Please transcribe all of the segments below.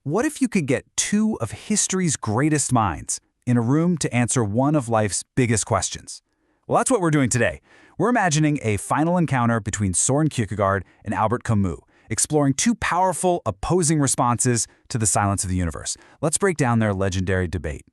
What if you could get two of history's greatest minds in a room to answer one of life's biggest questions? Well, that's what we're doing today. We're imagining a final encounter between Soren Kierkegaard and Albert Camus, exploring two powerful, opposing responses to the silence of the universe. Let's break down their legendary debate.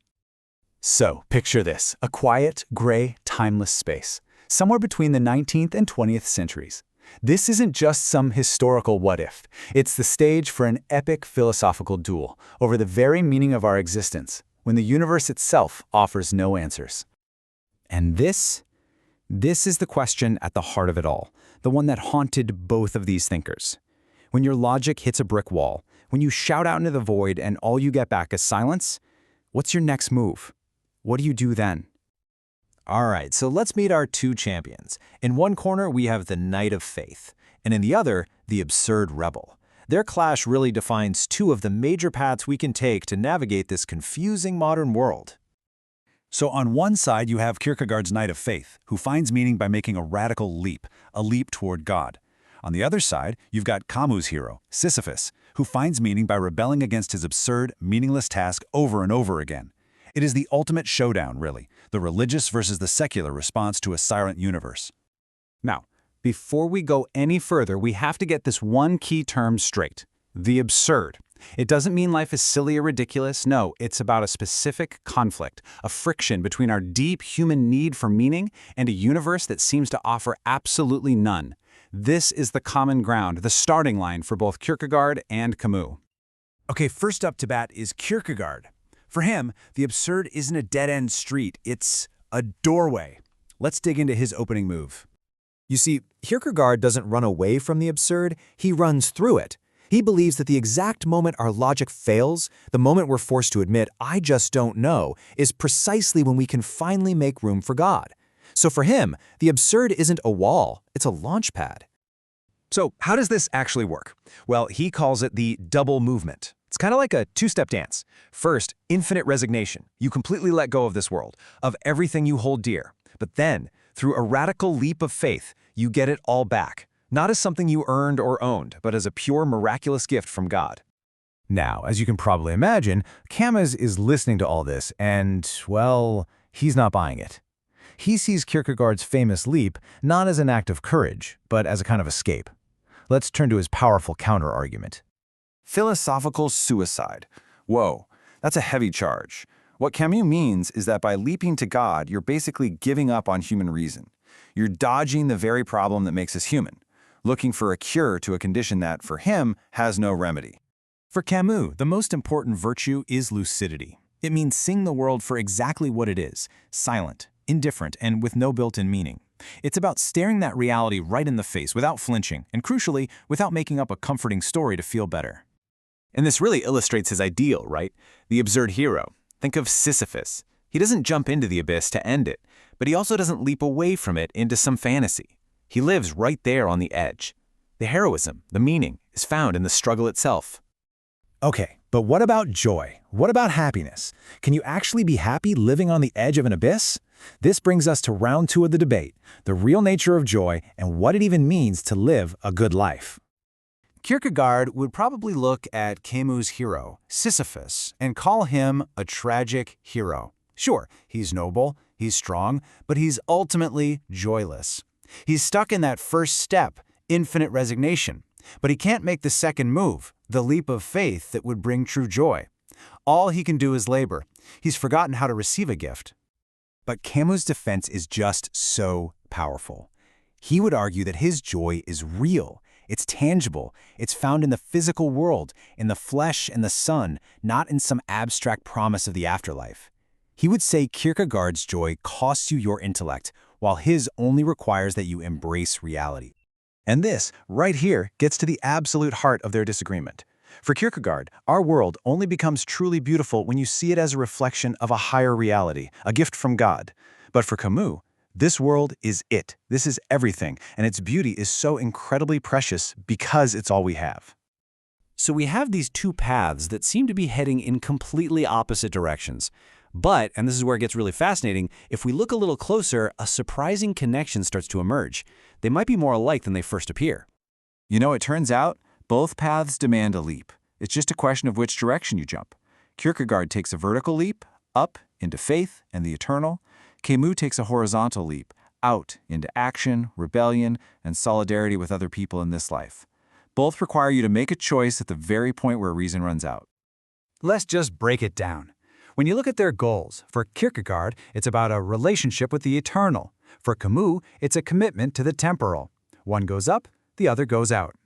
So, picture this, a quiet, gray, timeless space, somewhere between the 19th and 20th centuries. This isn't just some historical what-if. It's the stage for an epic philosophical duel over the very meaning of our existence, when the universe itself offers no answers. And this is the question at the heart of it all, the one that haunted both of these thinkers. When your logic hits a brick wall, when you shout out into the void and all you get back is silence, what's your next move? What do you do then? All right, so let's meet our two champions. In one corner, we have the Knight of Faith, and in the other, the absurd rebel. Their clash really defines two of the major paths we can take to navigate this confusing modern world. So on one side, you have Kierkegaard's Knight of Faith, who finds meaning by making a radical leap, a leap toward God. On the other side, you've got Camus' hero, Sisyphus, who finds meaning by rebelling against his absurd, meaningless task over and over again. It is the ultimate showdown, really, the religious versus the secular response to a silent universe. Now, before we go any further, we have to get this one key term straight: the absurd. It doesn't mean life is silly or ridiculous. No, it's about a specific conflict, a friction between our deep human need for meaning and a universe that seems to offer absolutely none. This is the common ground, the starting line for both Kierkegaard and Camus. Okay, first up to bat is Kierkegaard. For him, the absurd isn't a dead-end street, it's a doorway. Let's dig into his opening move. You see, Kierkegaard doesn't run away from the absurd, he runs through it. He believes that the exact moment our logic fails, the moment we're forced to admit, "I just don't know," is precisely when we can finally make room for God. So for him, the absurd isn't a wall, it's a launch pad. So how does this actually work? Well, he calls it the double movement. It's kind of like a two-step dance. First, infinite resignation. You completely let go of this world, of everything you hold dear. But then, through a radical leap of faith, you get it all back. Not as something you earned or owned, but as a pure, miraculous gift from God. Now, as you can probably imagine, Camus is listening to all this and, well, he's not buying it. He sees Kierkegaard's famous leap not as an act of courage, but as a kind of escape. Let's turn to his powerful counter-argument. Philosophical suicide. Whoa, that's a heavy charge. What Camus means is that by leaping to God, you're basically giving up on human reason. You're dodging the very problem that makes us human, looking for a cure to a condition that, for him, has no remedy. For Camus, the most important virtue is lucidity. It means seeing the world for exactly what it is, silent, indifferent, and with no built-in meaning. It's about staring that reality right in the face without flinching, and crucially, without making up a comforting story to feel better. And this really illustrates his ideal, right? The absurd hero. Think of Sisyphus. He doesn't jump into the abyss to end it, but he also doesn't leap away from it into some fantasy. He lives right there on the edge. The heroism, the meaning, is found in the struggle itself. Okay, but what about joy? What about happiness? Can you actually be happy living on the edge of an abyss? This brings us to round two of the debate, the real nature of joy and what it even means to live a good life. Kierkegaard would probably look at Camus' hero, Sisyphus, and call him a tragic hero. Sure, he's noble, he's strong, but he's ultimately joyless. He's stuck in that first step, infinite resignation, but he can't make the second move, the leap of faith that would bring true joy. All he can do is labor. He's forgotten how to receive a gift. But Camus' defense is just so powerful. He would argue that his joy is real. It's tangible. It's found in the physical world, in the flesh and the sun, not in some abstract promise of the afterlife. He would say Kierkegaard's joy costs you your intellect, while his only requires that you embrace reality. And this, right here, gets to the absolute heart of their disagreement. For Kierkegaard, our world only becomes truly beautiful when you see it as a reflection of a higher reality, a gift from God. But for Camus, this world is it. This is everything, and its beauty is so incredibly precious because it's all we have. So we have these two paths that seem to be heading in completely opposite directions. But, and this is where it gets really fascinating, if we look a little closer, a surprising connection starts to emerge. They might be more alike than they first appear. You know, it turns out, both paths demand a leap. It's just a question of which direction you jump. Kierkegaard takes a vertical leap, up into faith and the eternal. Camus takes a horizontal leap, out into action, rebellion, and solidarity with other people in this life. Both require you to make a choice at the very point where reason runs out. Let's just break it down. When you look at their goals, for Kierkegaard, it's about a relationship with the eternal. For Camus, it's a commitment to the temporal. One goes up, the other goes out.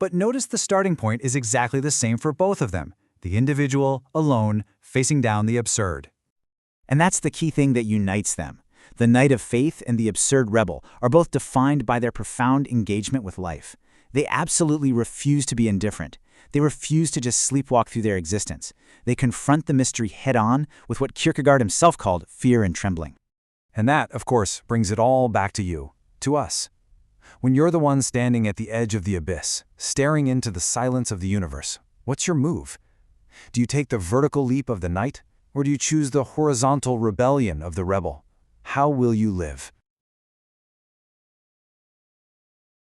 But notice the starting point is exactly the same for both of them. The individual, alone, facing down the absurd. And that's the key thing that unites them. The knight of faith and the absurd rebel are both defined by their profound engagement with life. They absolutely refuse to be indifferent. They refuse to just sleepwalk through their existence. They confront the mystery head-on with what Kierkegaard himself called fear and trembling. And that, of course, brings it all back to you, to us. When you're the one standing at the edge of the abyss, staring into the silence of the universe, what's your move? Do you take the vertical leap of the knight, or do you choose the horizontal rebellion of the rebel? How will you live?